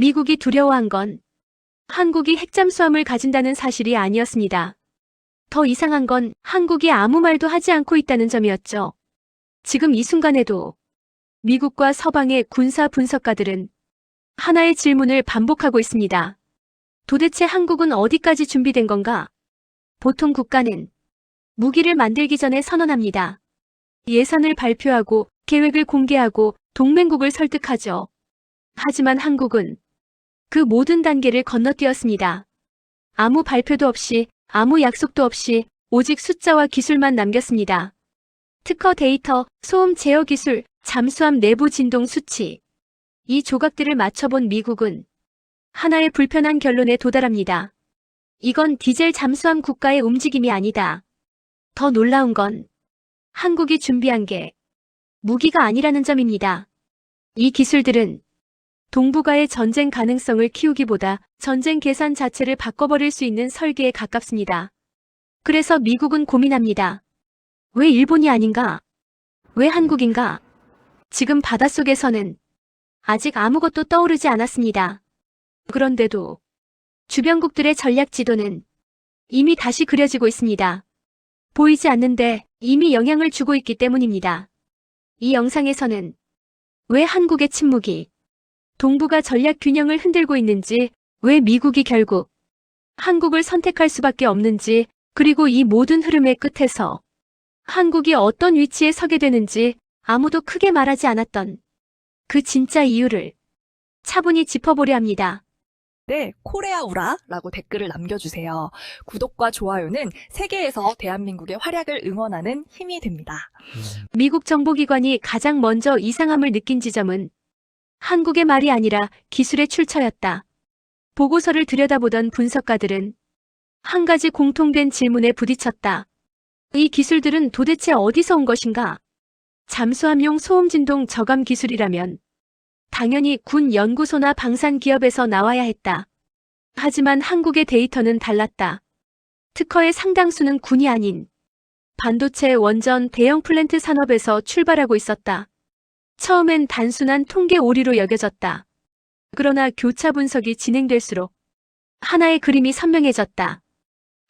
미국이 두려워한 건 한국이 핵잠수함을 가진다는 사실이 아니었습니다. 더 이상한 건 한국이 아무 말도 하지 않고 있다는 점이었죠. 지금 이 순간에도 미국과 서방의 군사 분석가들은 하나의 질문을 반복하고 있습니다. 도대체 한국은 어디까지 준비된 건가? 보통 국가는 무기를 만들기 전에 선언합니다. 예산을 발표하고 계획을 공개하고 동맹국을 설득하죠. 하지만 한국은 그 모든 단계를 건너뛰었습니다. 아무 발표도 없이, 아무 약속도 없이 오직 숫자와 기술만 남겼습니다. 특허 데이터, 소음 제어 기술, 잠수함 내부 진동 수치. 이 조각들을 맞춰본 미국은 하나의 불편한 결론에 도달합니다. 이건 디젤 잠수함 국가의 움직임이 아니다. 더 놀라운 건 한국이 준비한 게 무기가 아니라는 점입니다. 이 기술들은 동북아의 전쟁 가능성을 키우기보다 전쟁 계산 자체를 바꿔버릴 수 있는 설계에 가깝습니다. 그래서 미국은 고민합니다. 왜 일본이 아닌가? 왜 한국인가? 지금 바닷속에서는 아직 아무것도 떠오르지 않았습니다. 그런데도 주변국들의 전략 지도는 이미 다시 그려지고 있습니다. 보이지 않는데 이미 영향을 주고 있기 때문입니다. 이 영상에서는 왜 한국의 침묵이 동북아 전략 균형을 흔들고 있는지, 왜 미국이 결국 한국을 선택할 수밖에 없는지, 그리고 이 모든 흐름의 끝에서 한국이 어떤 위치에 서게 되는지 아무도 크게 말하지 않았던 그 진짜 이유를 차분히 짚어보려 합니다. 네, 코레아우라라고 댓글을 남겨주세요. 구독과 좋아요는 세계에서 대한민국의 활약을 응원하는 힘이 됩니다. 미국 정보기관이 가장 먼저 이상함을 느낀 지점은 한국의 말이 아니라 기술의 출처였다. 보고서를 들여다보던 분석가들은 한 가지 공통된 질문에 부딪혔다. 이 기술들은 도대체 어디서 온 것인가? 잠수함용 소음진동 저감 기술이라면 당연히 군 연구소나 방산 기업에서 나와야 했다. 하지만 한국의 데이터는 달랐다. 특허의 상당수는 군이 아닌 반도체 원전 대형 플랜트 산업에서 출발하고 있었다. 처음엔 단순한 통계 오리로 여겨졌다. 그러나 교차 분석이 진행될수록 하나의 그림이 선명해졌다.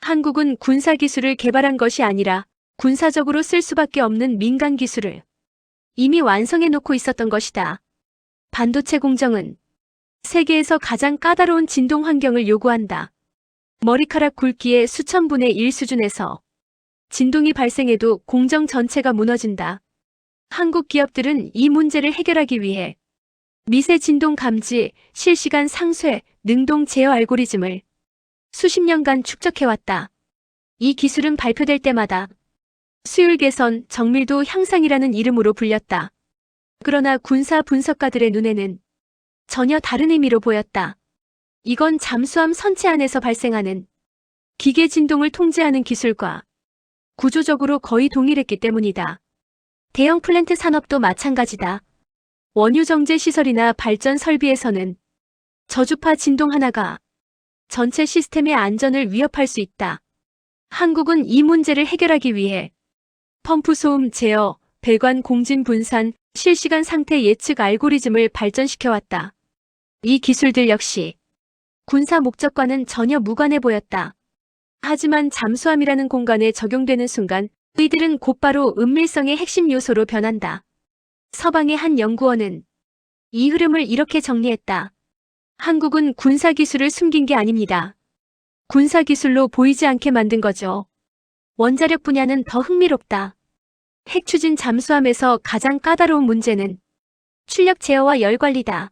한국은 군사 기술을 개발한 것이 아니라 군사적으로 쓸 수밖에 없는 민간 기술을 이미 완성해 놓고 있었던 것이다. 반도체 공정은 세계에서 가장 까다로운 진동 환경을 요구한다. 머리카락 굵기의 수천 분의 1 수준에서 진동이 발생해도 공정 전체가 무너진다. 한국 기업들은 이 문제를 해결하기 위해 미세 진동 감지, 실시간 상쇄, 능동 제어 알고리즘을 수십 년간 축적해왔다. 이 기술은 발표될 때마다 수율 개선, 정밀도 향상이라는 이름으로 불렸다. 그러나 군사 분석가들의 눈에는 전혀 다른 의미로 보였다. 이건 잠수함 선체 안에서 발생하는 기계 진동을 통제하는 기술과 구조적으로 거의 동일했기 때문이다. 대형 플랜트 산업도 마찬가지다. 원유 정제 시설이나 발전 설비에서는 저주파 진동 하나가 전체 시스템의 안전을 위협할 수 있다. 한국은 이 문제를 해결하기 위해 펌프 소음 제어, 배관 공진 분산, 실시간 상태 예측 알고리즘을 발전시켜왔다. 이 기술들 역시 군사 목적과는 전혀 무관해 보였다. 하지만 잠수함이라는 공간에 적용되는 순간 이들은 곧바로 은밀성의 핵심 요소로 변한다. 서방의 한 연구원은 이 흐름을 이렇게 정리했다. 한국은 군사기술을 숨긴 게 아닙니다. 군사기술로 보이지 않게 만든 거죠. 원자력 분야는 더 흥미롭다. 핵추진 잠수함에서 가장 까다로운 문제는 출력 제어와 열 관리다.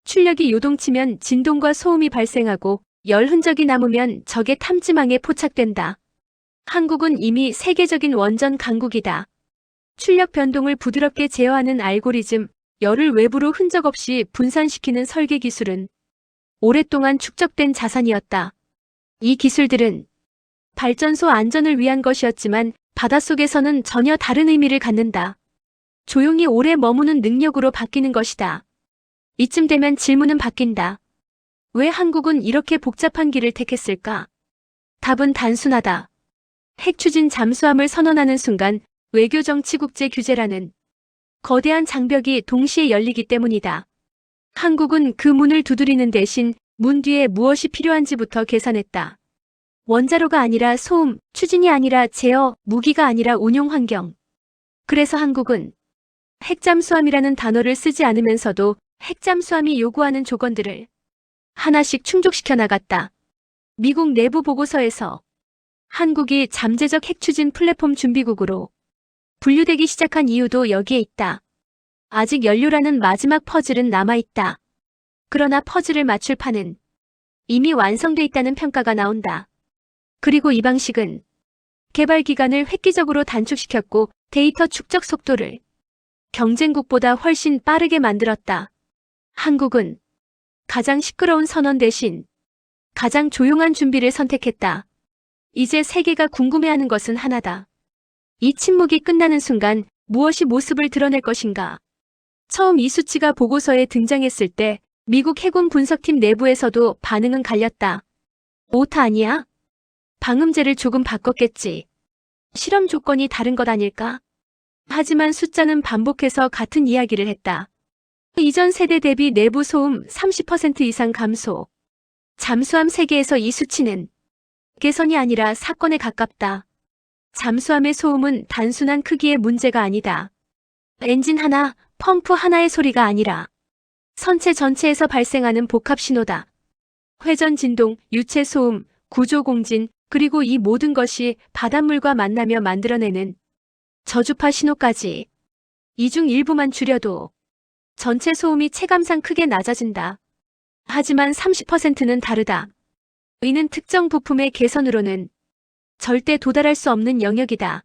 출력이 요동치면 진동과 소음이 발생하고 열 흔적이 남으면 적의 탐지망에 포착된다. 한국은 이미 세계적인 원전 강국이다. 출력 변동을 부드럽게 제어하는 알고리즘, 열을 외부로 흔적 없이 분산시키는 설계 기술은 오랫동안 축적된 자산이었다. 이 기술들은 발전소 안전을 위한 것이었지만 바닷속에서는 전혀 다른 의미를 갖는다. 조용히 오래 머무는 능력으로 바뀌는 것이다. 이쯤 되면 질문은 바뀐다. 왜 한국은 이렇게 복잡한 길을 택했을까? 답은 단순하다. 핵추진 잠수함을 선언하는 순간 외교 정치 국제 규제라는 거대한 장벽이 동시에 열리기 때문이다. 한국은 그 문을 두드리는 대신 문 뒤에 무엇이 필요한지부터 계산했다. 원자로가 아니라 소음, 추진이 아니라 제어, 무기가 아니라 운용 환경. 그래서 한국은 핵잠수함이라는 단어를 쓰지 않으면서도 핵잠수함이 요구하는 조건들을 하나씩 충족시켜 나갔다. 미국 내부 보고서에서 한국이 잠재적 핵추진 플랫폼 준비국으로 분류되기 시작한 이유도 여기에 있다. 아직 연료라는 마지막 퍼즐은 남아있다. 그러나 퍼즐을 맞출 판은 이미 완성돼 있다는 평가가 나온다. 그리고 이 방식은 개발 기간을 획기적으로 단축시켰고 데이터 축적 속도를 경쟁국보다 훨씬 빠르게 만들었다. 한국은 가장 시끄러운 선언 대신 가장 조용한 준비를 선택했다. 이제 세계가 궁금해하는 것은 하나다. 이 침묵이 끝나는 순간 무엇이 모습을 드러낼 것인가? 처음 이 수치가 보고서에 등장했을 때 미국 해군 분석팀 내부에서도 반응은 갈렸다. 오타 아니야? 방음제를 조금 바꿨겠지. 실험 조건이 다른 것 아닐까? 하지만 숫자는 반복해서 같은 이야기를 했다. 이전 세대 대비 내부 소음 30% 이상 감소. 잠수함 세계에서 이 수치는 개선이 아니라 사건에 가깝다. 잠수함의 소음은 단순한 크기의 문제가 아니다. 엔진 하나, 펌프 하나의 소리가 아니라 선체 전체에서 발생하는 복합 신호다. 회전 진동, 유체 소음, 구조 공진, 그리고 이 모든 것이 바닷물과 만나며 만들어내는 저주파 신호까지. 이 중 일부만 줄여도 전체 소음이 체감상 크게 낮아진다. 하지만 30%는 다르다. 이는 특정 부품의 개선으로는 절대 도달할 수 없는 영역이다.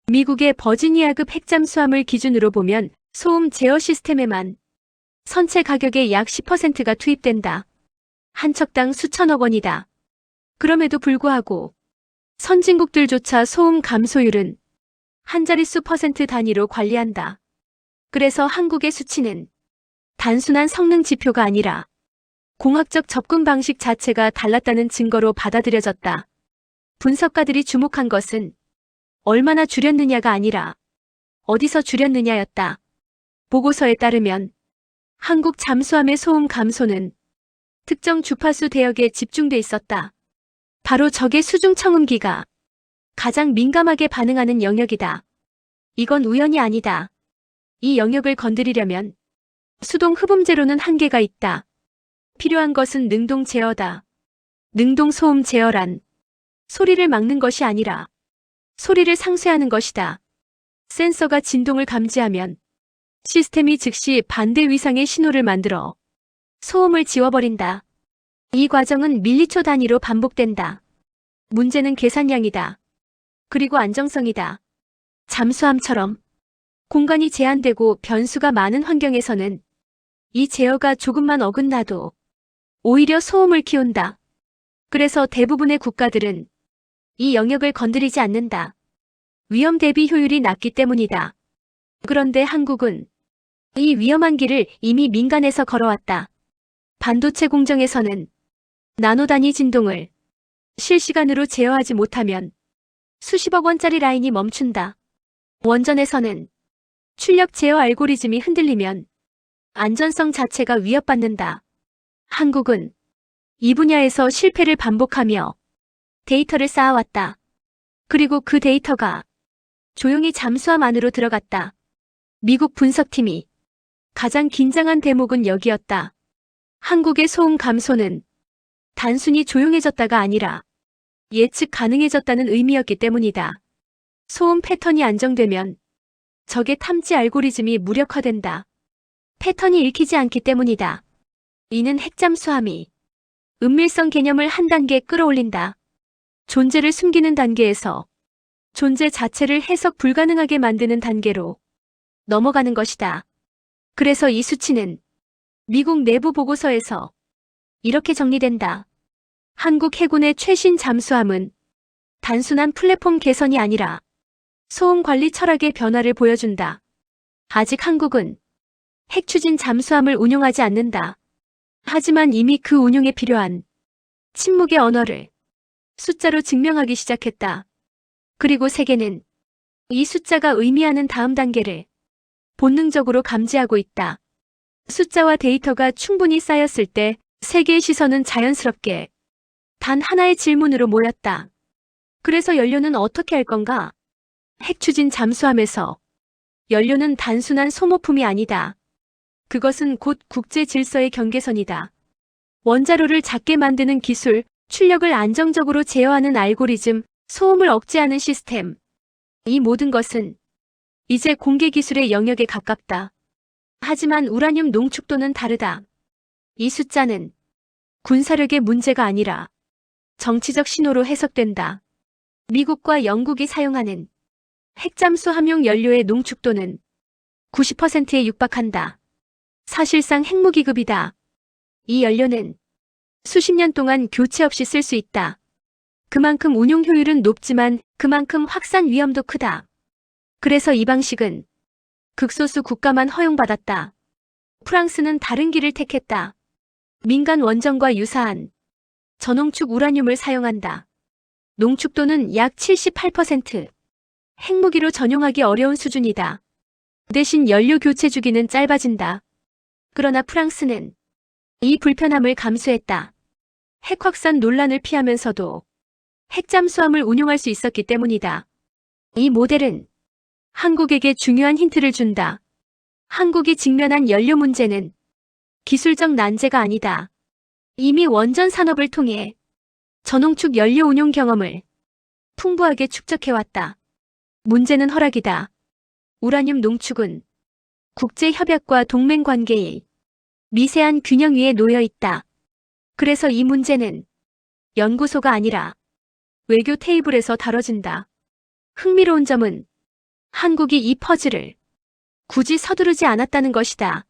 미국의 버지니아급 핵잠수함을 기준으로 보면 소음 제어 시스템에만 선체 가격의 약 10%가 투입된다. 한 척당 수천억 원이다. 그럼에도 불구하고 선진국들조차 소음 감소율은 한 자릿수 퍼센트 단위로 관리한다. 그래서 한국의 수치는 단순한 성능 지표가 아니라 공학적 접근 방식 자체가 달랐다는 증거로 받아들여졌다. 분석가들이 주목한 것은 얼마나 줄였느냐가 아니라 어디서 줄였느냐였다. 보고서에 따르면 한국 잠수함의 소음 감소는 특정 주파수 대역에 집중돼 있었다. 바로 적의 수중 청음기가 가장 민감하게 반응하는 영역이다. 이건 우연이 아니다. 이 영역을 건드리려면 수동 흡음제로는 한계가 있다. 필요한 것은 능동 제어다. 능동 소음 제어란 소리를 막는 것이 아니라 소리를 상쇄하는 것이다. 센서가 진동을 감지하면 시스템이 즉시 반대 위상의 신호를 만들어 소음을 지워버린다. 이 과정은 밀리초 단위로 반복된다. 문제는 계산량이다. 그리고 안정성이다. 잠수함처럼 공간이 제한되고 변수가 많은 환경에서는 이 제어가 조금만 어긋나도 오히려 소음을 키운다. 그래서 대부분의 국가들은 이 영역을 건드리지 않는다. 위험 대비 효율이 낮기 때문이다. 그런데 한국은 이 위험한 길을 이미 민간에서 걸어왔다. 반도체 공정에서는 나노 단위 진동을 실시간으로 제어하지 못하면 수십억 원짜리 라인이 멈춘다. 원전에서는 출력 제어 알고리즘이 흔들리면 안전성 자체가 위협받는다. 한국은 이 분야에서 실패를 반복하며 데이터를 쌓아왔다. 그리고 그 데이터가 조용히 잠수함 안으로 들어갔다. 미국 분석팀이 가장 긴장한 대목은 여기였다. 한국의 소음 감소는 단순히 조용해졌다가 아니라 예측 가능해졌다는 의미였기 때문이다. 소음 패턴이 안정되면 적의 탐지 알고리즘이 무력화된다. 패턴이 읽히지 않기 때문이다. 이는 핵잠수함이 은밀성 개념을 한 단계 끌어올린다. 존재를 숨기는 단계에서 존재 자체를 해석 불가능하게 만드는 단계로 넘어가는 것이다. 그래서 이 수치는 미국 내부 보고서에서 이렇게 정리된다. 한국 해군의 최신 잠수함은 단순한 플랫폼 개선이 아니라 소음 관리 철학의 변화를 보여준다. 아직 한국은 핵추진 잠수함을 운용하지 않는다. 하지만 이미 그 운용에 필요한 침묵의 언어를 숫자로 증명하기 시작했다. 그리고 세계는 이 숫자가 의미하는 다음 단계를 본능적으로 감지하고 있다. 숫자와 데이터가 충분히 쌓였을 때 세계의 시선은 자연스럽게 단 하나의 질문으로 모였다. 그래서 연료는 어떻게 할 건가? 핵 추진 잠수함에서 연료는 단순한 소모품이 아니다. 그것은 곧 국제 질서의 경계선이다. 원자로를 작게 만드는 기술, 출력을 안정적으로 제어하는 알고리즘, 소음을 억제하는 시스템. 이 모든 것은 이제 공개 기술의 영역에 가깝다. 하지만 우라늄 농축도는 다르다. 이 숫자는 군사력의 문제가 아니라 정치적 신호로 해석된다. 미국과 영국이 사용하는 핵잠수함용 연료의 농축도는 90%에 육박한다. 사실상 핵무기급이다. 이 연료는 수십 년 동안 교체 없이 쓸 수 있다. 그만큼 운용 효율은 높지만 그만큼 확산 위험도 크다. 그래서 이 방식은 극소수 국가만 허용받았다. 프랑스는 다른 길을 택했다. 민간 원전과 유사한 전홍축 우라늄을 사용한다. 농축도는 약 78%. 핵무기로 전용하기 어려운 수준이다. 대신 연료 교체 주기는 짧아진다. 그러나 프랑스는 이 불편함을 감수했다. 핵 확산 논란을 피하면서도 핵잠수함을 운용할 수 있었기 때문이다. 이 모델은 한국에게 중요한 힌트를 준다. 한국이 직면한 연료 문제는 기술적 난제가 아니다. 이미 원전 산업을 통해 전홍축 연료 운용 경험을 풍부하게 축적해왔다. 문제는 허락이다. 우라늄 농축은 국제 협약과 동맹 관계의 미세한 균형 위에 놓여 있다. 그래서 이 문제는 연구소가 아니라 외교 테이블에서 다뤄진다. 흥미로운 점은 한국이 이 퍼즐을 굳이 서두르지 않았다는 것이다.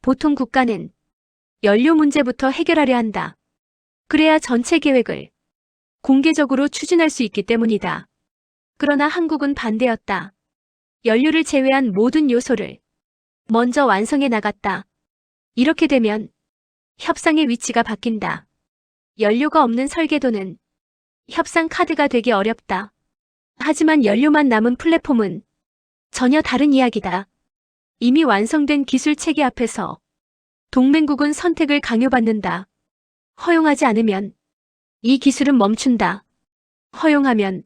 보통 국가는 연료 문제부터 해결하려 한다. 그래야 전체 계획을 공개적으로 추진할 수 있기 때문이다. 그러나 한국은 반대였다. 연료를 제외한 모든 요소를 먼저 완성해 나갔다. 이렇게 되면 협상의 위치가 바뀐다. 연료가 없는 설계도는 협상 카드가 되기 어렵다. 하지만 연료만 남은 플랫폼은 전혀 다른 이야기다. 이미 완성된 기술 체계 앞에서 동맹국은 선택을 강요받는다. 허용하지 않으면 이 기술은 멈춘다. 허용하면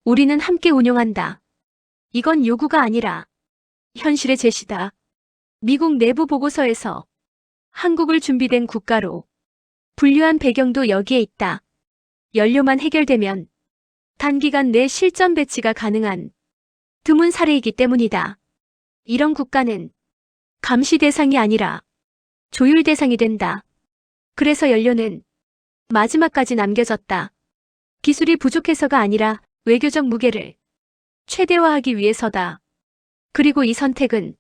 우리는 함께 운용한다. 이건 요구가 아니라 현실의 제시다. 미국 내부 보고서에서 한국을 준비된 국가로 분류한 배경도 여기에 있다. 연료만 해결되면 단기간 내 실전 배치가 가능한 드문 사례이기 때문이다. 이런 국가는 감시 대상이 아니라 조율 대상이 된다. 그래서 연료는 마지막까지 남겨졌다. 기술이 부족해서가 아니라 외교적 무게를 최대화하기 위해서다. 그리고 이 선택은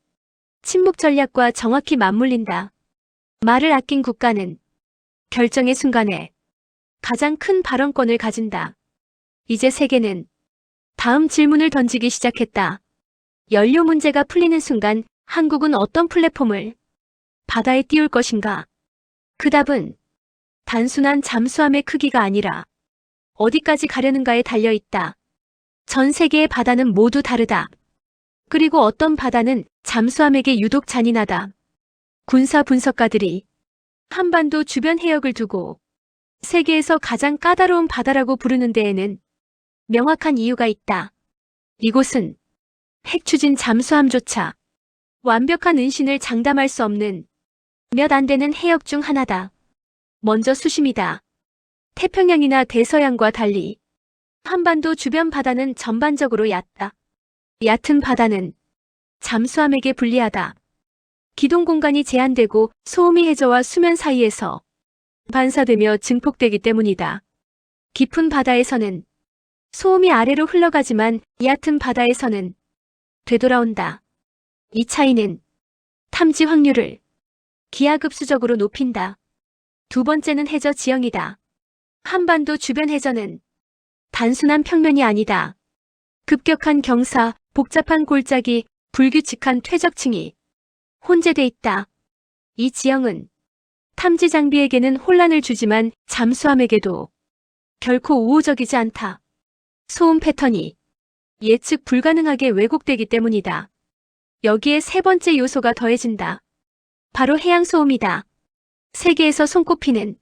침묵 전략과 정확히 맞물린다. 말을 아낀 국가는 결정의 순간에 가장 큰 발언권을 가진다. 이제 세계는 다음 질문을 던지기 시작했다. 연료 문제가 풀리는 순간 한국은 어떤 플랫폼을 바다에 띄울 것인가? 그 답은 단순한 잠수함의 크기가 아니라 어디까지 가려는가에 달려있다. 전 세계의 바다는 모두 다르다. 그리고 어떤 바다는 잠수함에게 유독 잔인하다. 군사 분석가들이 한반도 주변 해역을 두고 세계에서 가장 까다로운 바다라고 부르는 데에는 명확한 이유가 있다. 이곳은 핵추진 잠수함조차 완벽한 은신을 장담할 수 없는 몇 안 되는 해역 중 하나다. 먼저 수심이다. 태평양이나 대서양과 달리 한반도 주변 바다는 전반적으로 얕다. 얕은 바다는 잠수함에게 불리하다. 기동 공간이 제한되고 소음이 해저와 수면 사이에서 반사되며 증폭되기 때문이다. 깊은 바다에서는 소음이 아래로 흘러가지만 얕은 바다에서는 되돌아온다. 이 차이는 탐지 확률을 기하급수적으로 높인다. 두 번째는 해저 지형이다. 한반도 주변 해저는 단순한 평면이 아니다. 급격한 경사, 복잡한 골짜기, 불규칙한 퇴적층이 혼재돼 있다. 이 지형은 탐지 장비에게는 혼란을 주지만 잠수함에게도 결코 우호적이지 않다. 소음 패턴이 예측 불가능하게 왜곡되기 때문이다. 여기에 세 번째 요소가 더해진다. 바로 해양소음이다. 세계에서 손꼽히는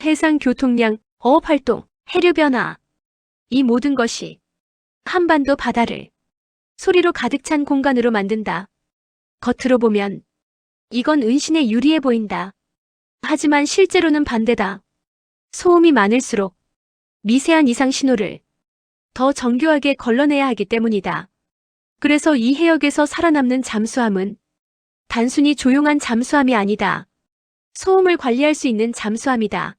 해상 교통량, 어업 활동, 해류 변화. 이 모든 것이 한반도 바다를 소리로 가득 찬 공간으로 만든다. 겉으로 보면 이건 은신에 유리해 보인다. 하지만 실제로는 반대다. 소음이 많을수록 미세한 이상 신호를 더 정교하게 걸러내야 하기 때문이다. 그래서 이 해역에서 살아남는 잠수함은 단순히 조용한 잠수함이 아니다. 소음을 관리할 수 있는 잠수함이다.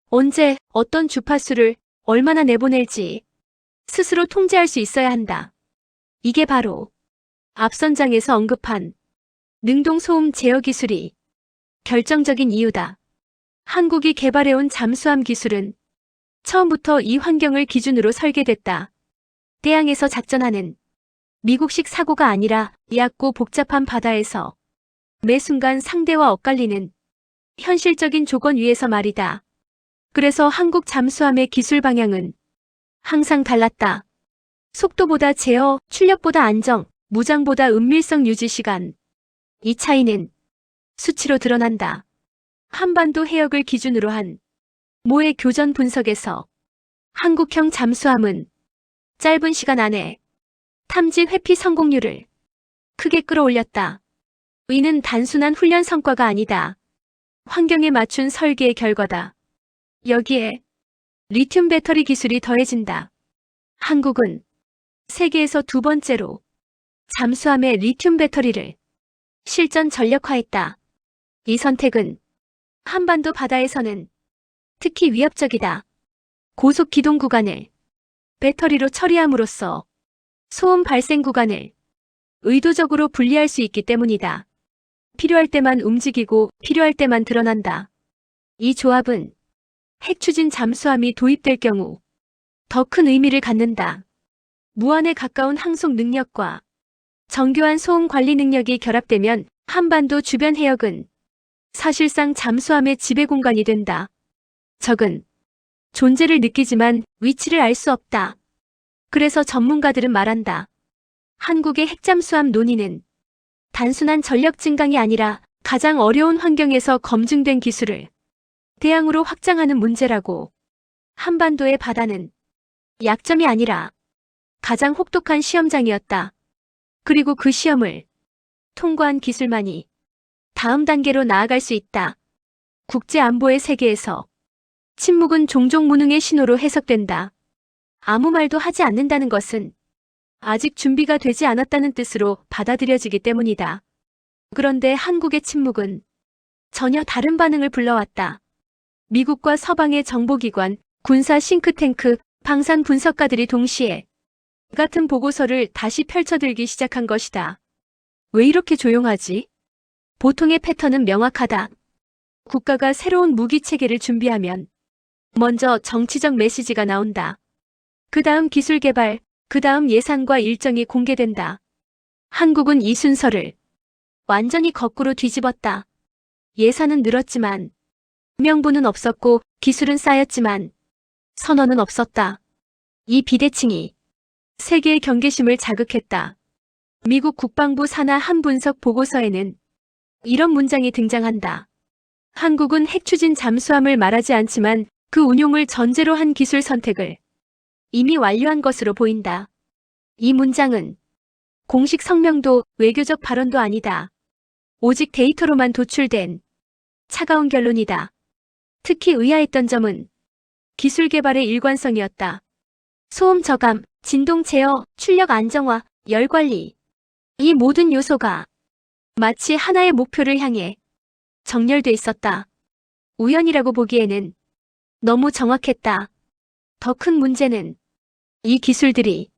언제, 어떤 주파수를 얼마나 내보낼지 스스로 통제할 수 있어야 한다. 이게 바로 앞선 장에서 언급한 능동소음 제어 기술이 결정적인 이유다. 한국이 개발해온 잠수함 기술은 처음부터 이 환경을 기준으로 설계됐다. 대양에서 작전하는 미국식 사고가 아니라 얕고 복잡한 바다에서 매 순간 상대와 엇갈리는 현실적인 조건 위에서 말이다. 그래서 한국 잠수함의 기술 방향은 항상 달랐다. 속도보다 제어, 출력보다 안정, 무장보다 은밀성 유지 시간. 이 차이는 수치로 드러난다. 한반도 해역을 기준으로 한 모의 교전 분석에서 한국형 잠수함은 짧은 시간 안에 탐지 회피 성공률을 크게 끌어올렸다. 이는 단순한 훈련 성과가 아니다. 환경에 맞춘 설계의 결과다. 여기에 리튬 배터리 기술이 더해진다. 한국은 세계에서 두 번째로 잠수함의 리튬 배터리를 실전 전력화했다. 이 선택은 한반도 바다에서는 특히 위협적이다. 고속 기동 구간을 배터리로 처리함으로써 소음 발생 구간을 의도적으로 분리할 수 있기 때문이다. 필요할 때만 움직이고 필요할 때만 드러난다. 이 조합은 핵추진 잠수함이 도입될 경우 더 큰 의미를 갖는다. 무한에 가까운 항속 능력과 정교한 소음 관리 능력이 결합되면 한반도 주변 해역은 사실상 잠수함의 지배 공간이 된다. 적은 존재를 느끼지만 위치를 알 수 없다. 그래서 전문가들은 말한다. 한국의 핵잠수함 논의는 단순한 전력 증강이 아니라 가장 어려운 환경에서 검증된 기술을 대양으로 확장하는 문제라고. 한반도의 바다는 약점이 아니라 가장 혹독한 시험장이었다. 그리고 그 시험을 통과한 기술만이 다음 단계로 나아갈 수 있다. 국제 안보의 세계에서 침묵은 종종 무능의 신호로 해석된다. 아무 말도 하지 않는다는 것은 아직 준비가 되지 않았다는 뜻으로 받아들여지기 때문이다. 그런데 한국의 침묵은 전혀 다른 반응을 불러왔다. 미국과 서방의 정보기관, 군사 싱크탱크, 방산 분석가들이 동시에 같은 보고서를 다시 펼쳐들기 시작한 것이다. 왜 이렇게 조용하지? 보통의 패턴은 명확하다. 국가가 새로운 무기 체계를 준비하면 먼저 정치적 메시지가 나온다. 그 다음 기술 개발, 그 다음 예산과 일정이 공개된다. 한국은 이 순서를 완전히 거꾸로 뒤집었다. 예산은 늘었지만 명분은 없었고 기술은 쌓였지만 선언은 없었다. 이 비대칭이 세계의 경계심을 자극했다. 미국 국방부 산하 한 분석 보고서에는 이런 문장이 등장한다. 한국은 핵추진 잠수함을 말하지 않지만 그 운용을 전제로 한 기술 선택을 이미 완료한 것으로 보인다. 이 문장은 공식 성명도 외교적 발언도 아니다. 오직 데이터로만 도출된 차가운 결론이다. 특히 의아했던 점은 기술 개발의 일관성이었다. 소음 저감, 진동 제어, 출력 안정화, 열 관리. 이 모든 요소가 마치 하나의 목표를 향해 정렬돼 있었다. 우연이라고 보기에는 너무 정확했다. 더 큰 문제는 이 기술들이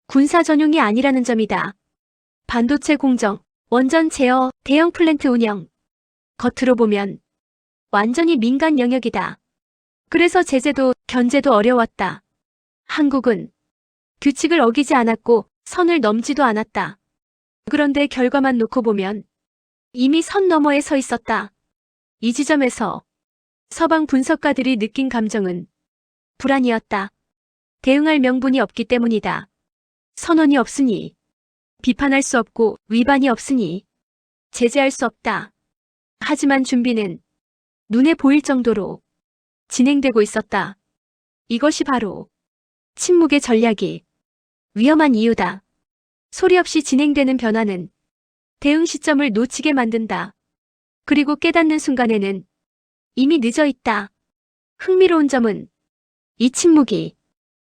군사 전용이 아니라는 점이다. 반도체 공정, 원전 제어, 대형 플랜트 운영. 겉으로 보면 완전히 민간 영역이다. 그래서 제재도 견제도 어려웠다. 한국은 규칙을 어기지 않았고 선을 넘지도 않았다. 그런데 결과만 놓고 보면 이미 선 너머에 서 있었다. 이 지점에서 서방 분석가들이 느낀 감정은 불안이었다. 대응할 명분이 없기 때문이다. 선언이 없으니 비판할 수 없고 위반이 없으니 제재할 수 없다. 하지만 준비는 눈에 보일 정도로 진행되고 있었다. 이것이 바로 침묵의 전략이 위험한 이유다. 소리 없이 진행되는 변화는 대응 시점을 놓치게 만든다. 그리고 깨닫는 순간에는 이미 늦어 있다. 흥미로운 점은 이 침묵이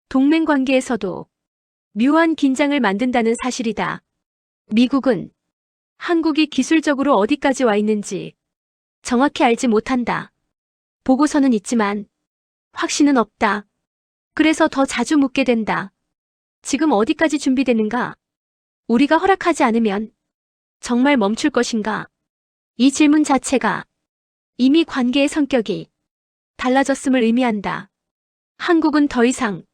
동맹 관계에서도 묘한 긴장을 만든다는 사실이다. 미국은 한국이 기술적으로 어디까지 와 있는지 정확히 알지 못한다. 보고서는 있지만 확신은 없다. 그래서 더 자주 묻게 된다. 지금 어디까지 준비되는가? 우리가 허락하지 않으면 정말 멈출 것인가? 이 질문 자체가 이미 관계의 성격이 달라졌음을 의미한다. 한국은 더 이상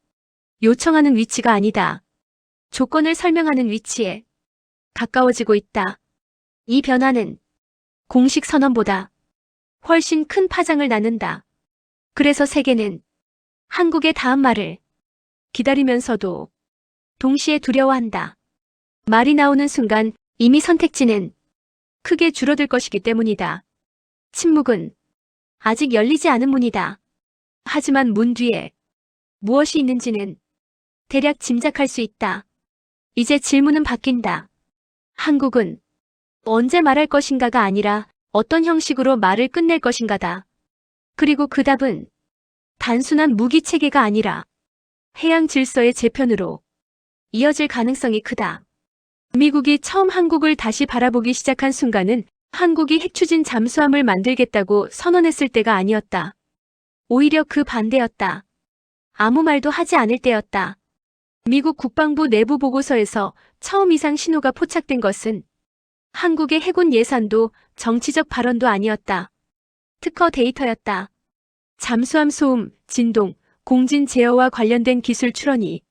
요청하는 위치가 아니다. 조건을 설명하는 위치에 가까워지고 있다. 이 변화는 공식 선언보다 훨씬 큰 파장을 낳는다. 그래서 세계는 한국의 다음 말을 기다리면서도 동시에 두려워한다. 말이 나오는 순간 이미 선택지는 크게 줄어들 것이기 때문이다. 침묵은 아직 열리지 않은 문이다. 하지만 문 뒤에 무엇이 있는지는 대략 짐작할 수 있다. 이제 질문은 바뀐다. 한국은 언제 말할 것인가가 아니라 어떤 형식으로 말을 끝낼 것인가다. 그리고 그 답은 단순한 무기 체계가 아니라 해양 질서의 재편으로 이어질 가능성이 크다. 미국이 처음 한국을 다시 바라보기 시작한 순간은 한국이 핵추진 잠수함을 만들겠다고 선언했을 때가 아니었다. 오히려 그 반대였다. 아무 말도 하지 않을 때였다. 미국 국방부 내부 보고서에서 처음 이상 신호가 포착된 것은 한국의 해군 예산도 정치적 발언도 아니었다. 특허 데이터였다. 잠수함 소음, 진동, 공진 제어와 관련된 기술 출원이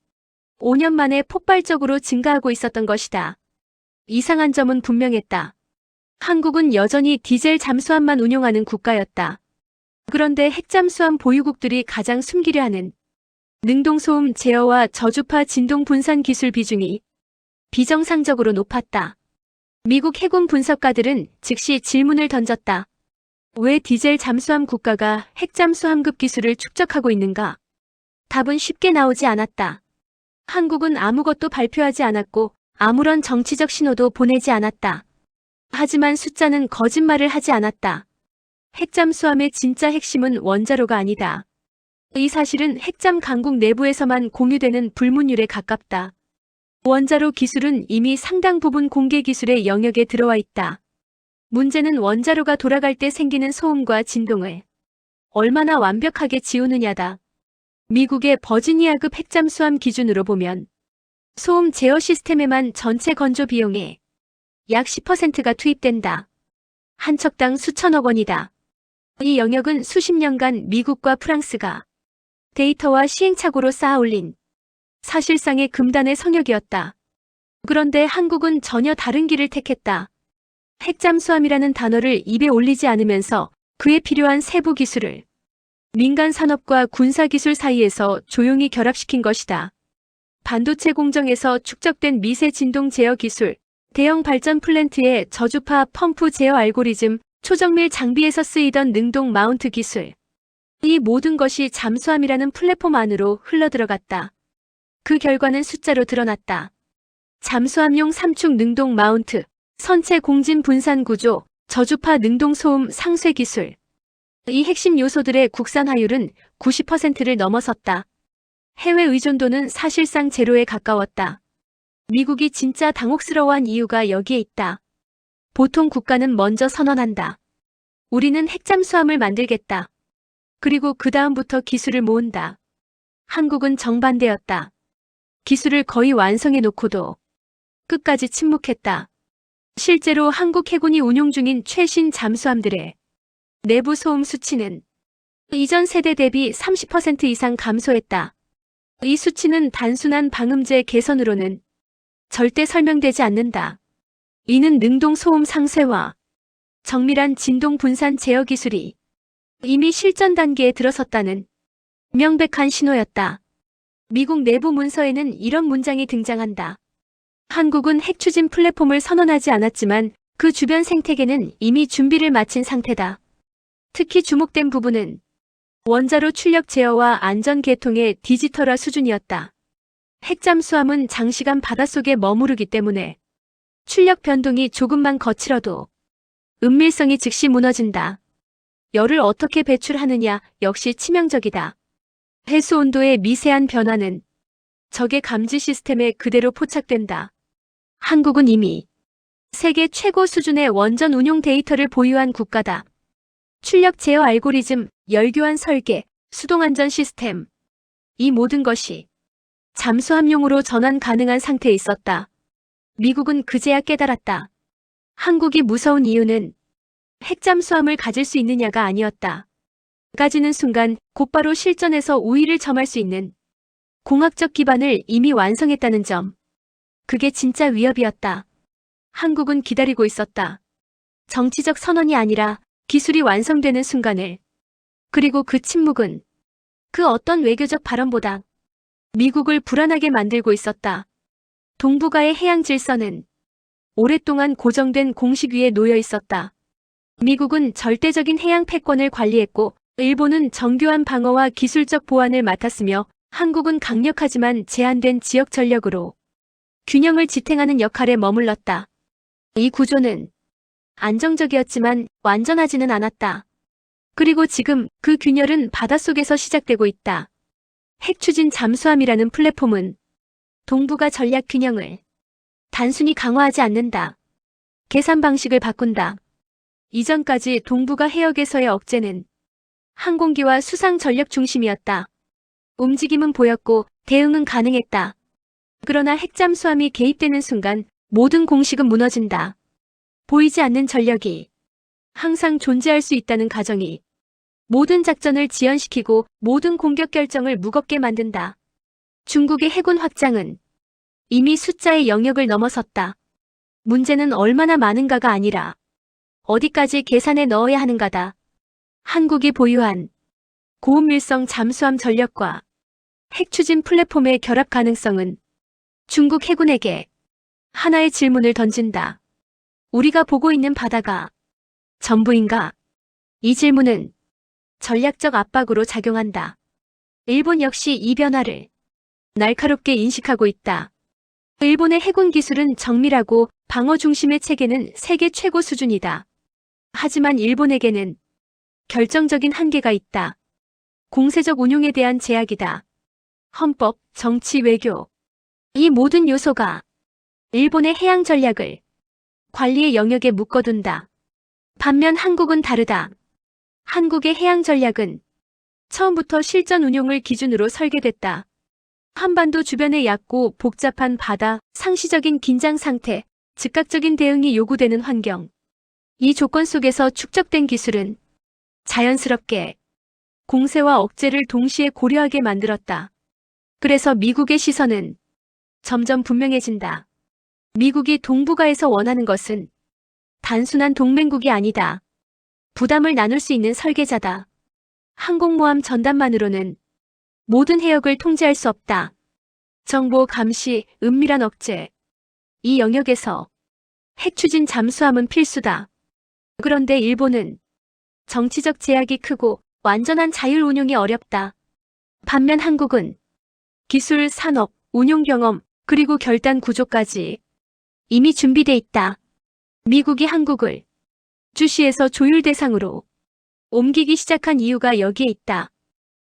5년 만에 폭발적으로 증가하고 있었던 것이다. 이상한 점은 분명했다. 한국은 여전히 디젤 잠수함만 운용하는 국가였다. 그런데 핵잠수함 보유국들이 가장 숨기려 하는 능동소음 제어와 저주파 진동 분산 기술 비중이 비정상적으로 높았다. 미국 해군 분석가들은 즉시 질문을 던졌다. 왜 디젤 잠수함 국가가 핵잠수함급 기술을 축적하고 있는가? 답은 쉽게 나오지 않았다. 한국은 아무것도 발표하지 않았고 아무런 정치적 신호도 보내지 않았다. 하지만 숫자는 거짓말을 하지 않았다. 핵잠수함의 진짜 핵심은 원자로가 아니다. 이 사실은 핵잠 강국 내부에서만 공유되는 불문율에 가깝다. 원자로 기술은 이미 상당 부분 공개 기술의 영역에 들어와 있다. 문제는 원자로가 돌아갈 때 생기는 소음과 진동을 얼마나 완벽하게 지우느냐다. 미국의 버지니아급 핵잠수함 기준으로 보면 소음 제어 시스템에만 전체 건조 비용의 약 10%가 투입된다. 한 척당 수천억 원이다. 이 영역은 수십 년간 미국과 프랑스가 데이터와 시행착오로 쌓아올린 사실상의 금단의 성역이었다. 그런데 한국은 전혀 다른 길을 택했다. 핵잠수함이라는 단어를 입에 올리지 않으면서 그에 필요한 세부 기술을 민간 산업과 군사기술 사이에서 조용히 결합시킨 것이다. 반도체 공정에서 축적된 미세 진동 제어 기술, 대형 발전 플랜트의 저주파 펌프 제어 알고리즘, 초정밀 장비에서 쓰이던 능동 마운트 기술. 이 모든 것이 잠수함이라는 플랫폼 안으로 흘러들어갔다. 그 결과는 숫자로 드러났다. 잠수함용 3축 능동 마운트, 선체 공진 분산 구조, 저주파 능동 소음 상쇄 기술. 이 핵심 요소들의 국산화율은 90%를 넘어섰다. 해외 의존도는 사실상 제로에 가까웠다. 미국이 진짜 당혹스러워한 이유가 여기에 있다. 보통 국가는 먼저 선언한다. 우리는 핵잠수함을 만들겠다. 그리고 그 다음부터 기술을 모은다. 한국은 정반대였다. 기술을 거의 완성해 놓고도 끝까지 침묵했다. 실제로 한국 해군이 운용 중인 최신 잠수함들의 내부 소음 수치는 이전 세대 대비 30% 이상 감소했다. 이 수치는 단순한 방음제 개선으로는 절대 설명되지 않는다. 이는 능동 소음 상쇄와 정밀한 진동 분산 제어 기술이 이미 실전 단계에 들어섰다는 명백한 신호였다. 미국 내부 문서에는 이런 문장이 등장한다. 한국은 핵추진 플랫폼을 선언하지 않았지만 그 주변 생태계는 이미 준비를 마친 상태다. 특히 주목된 부분은 원자로 출력 제어와 안전 계통의 디지털화 수준이었다. 핵잠수함은 장시간 바닷속에 머무르기 때문에 출력 변동이 조금만 거칠어도 은밀성이 즉시 무너진다. 열을 어떻게 배출하느냐 역시 치명적이다. 해수 온도의 미세한 변화는 적의 감지 시스템에 그대로 포착된다. 한국은 이미 세계 최고 수준의 원전 운용 데이터를 보유한 국가다. 출력 제어 알고리즘, 열교환 설계, 수동 안전 시스템. 이 모든 것이 잠수함용으로 전환 가능한 상태에 있었다. 미국은 그제야 깨달았다. 한국이 무서운 이유는 핵잠수함을 가질 수 있느냐가 아니었다. 가지는 순간 곧바로 실전에서 우위를 점할 수 있는 공학적 기반을 이미 완성했다는 점. 그게 진짜 위협이었다. 한국은 기다리고 있었다. 정치적 선언이 아니라 기술이 완성되는 순간을. 그리고 그 침묵은 그 어떤 외교적 발언보다 미국을 불안하게 만들고 있었다. 동북아의 해양 질서는 오랫동안 고정된 공식 위에 놓여 있었다. 미국은 절대적인 해양 패권을 관리했고 일본은 정교한 방어와 기술적 보안을 맡았으며 한국은 강력하지만 제한된 지역 전력으로 균형을 지탱하는 역할에 머물렀다. 이 구조는 안정적이었지만 완전하지는 않았다. 그리고 지금 그 균열은 바닷속에서 시작되고 있다. 핵추진 잠수함이라는 플랫폼은 동북아 전략 균형을 단순히 강화하지 않는다. 계산 방식을 바꾼다. 이전까지 동북아 해역에서의 억제는 항공기와 수상 전력 중심이었다. 움직임은 보였고 대응은 가능했다. 그러나 핵잠수함이 개입되는 순간 모든 공식은 무너진다. 보이지 않는 전력이 항상 존재할 수 있다는 가정이 모든 작전을 지연시키고 모든 공격 결정을 무겁게 만든다. 중국의 해군 확장은 이미 숫자의 영역을 넘어섰다. 문제는 얼마나 많은가가 아니라 어디까지 계산에 넣어야 하는가다. 한국이 보유한 고은밀성 잠수함 전력과 핵추진 플랫폼의 결합 가능성은 중국 해군에게 하나의 질문을 던진다. 우리가 보고 있는 바다가 전부인가? 이 질문은 전략적 압박으로 작용한다. 일본 역시 이 변화를 날카롭게 인식하고 있다. 일본의 해군 기술은 정밀하고 방어 중심의 체계는 세계 최고 수준이다. 하지만 일본에게는 결정적인 한계가 있다. 공세적 운용에 대한 제약이다. 헌법, 정치, 외교. 이 모든 요소가 일본의 해양 전략을 관리의 영역에 묶어둔다. 반면 한국은 다르다. 한국의 해양 전략은 처음부터 실전 운용을 기준으로 설계됐다. 한반도 주변의 얕고 복잡한 바다, 상시적인 긴장 상태, 즉각적인 대응이 요구되는 환경. 이 조건 속에서 축적된 기술은 자연스럽게 공세와 억제를 동시에 고려하게 만들었다. 그래서 미국의 시선은 점점 분명해진다. 미국이 동북아에서 원하는 것은 단순한 동맹국이 아니다. 부담을 나눌 수 있는 설계자다. 항공모함 전단만으로는 모든 해역을 통제할 수 없다. 정보 감시, 은밀한 억제. 이 영역에서 핵추진 잠수함은 필수다. 그런데 일본은 정치적 제약이 크고 완전한 자율 운용이 어렵다. 반면 한국은 기술, 산업, 운용 경험, 그리고 결단 구조까지 이미 준비돼 있다. 미국이 한국을 주시에서 조율 대상으로 옮기기 시작한 이유가 여기에 있다.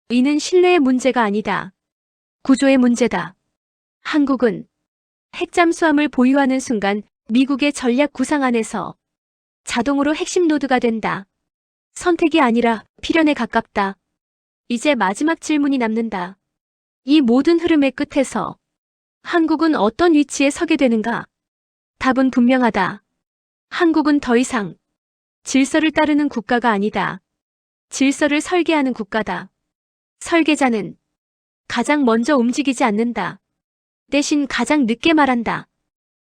이는 신뢰의 문제가 아니다. 구조의 문제다. 한국은 핵잠수함을 보유하는 순간 미국의 전략 구상 안에서 자동으로 핵심 노드가 된다. 선택이 아니라 필연에 가깝다. 이제 마지막 질문이 남는다. 이 모든 흐름의 끝에서 한국은 어떤 위치에 서게 되는가? 답은 분명하다. 한국은 더 이상 질서를 따르는 국가가 아니다. 질서를 설계하는 국가다. 설계자는 가장 먼저 움직이지 않는다. 대신 가장 늦게 말한다.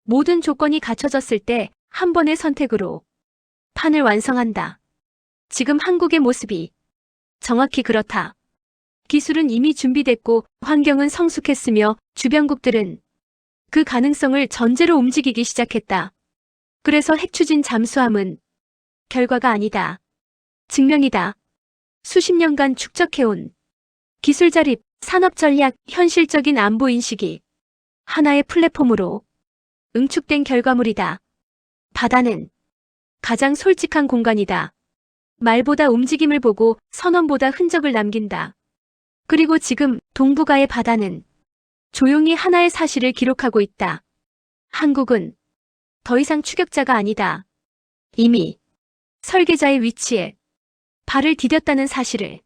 모든 조건이 갖춰졌을 때 한 번의 선택으로 판을 완성한다. 지금 한국의 모습이 정확히 그렇다. 기술은 이미 준비됐고 환경은 성숙했으며 주변국들은 그 가능성을 전제로 움직이기 시작했다. 그래서 핵추진 잠수함은 결과가 아니다. 증명이다. 수십 년간 축적해온 기술 자립, 산업 전략, 현실적인 안보 인식이 하나의 플랫폼으로 응축된 결과물이다. 바다는 가장 솔직한 공간이다. 말보다 움직임을 보고 선언보다 흔적을 남긴다. 그리고 지금 동북아의 바다는 조용히 하나의 사실을 기록하고 있다. 한국은 더 이상 추격자가 아니다. 이미 설계자의 위치에 발을 디뎠다는 사실을.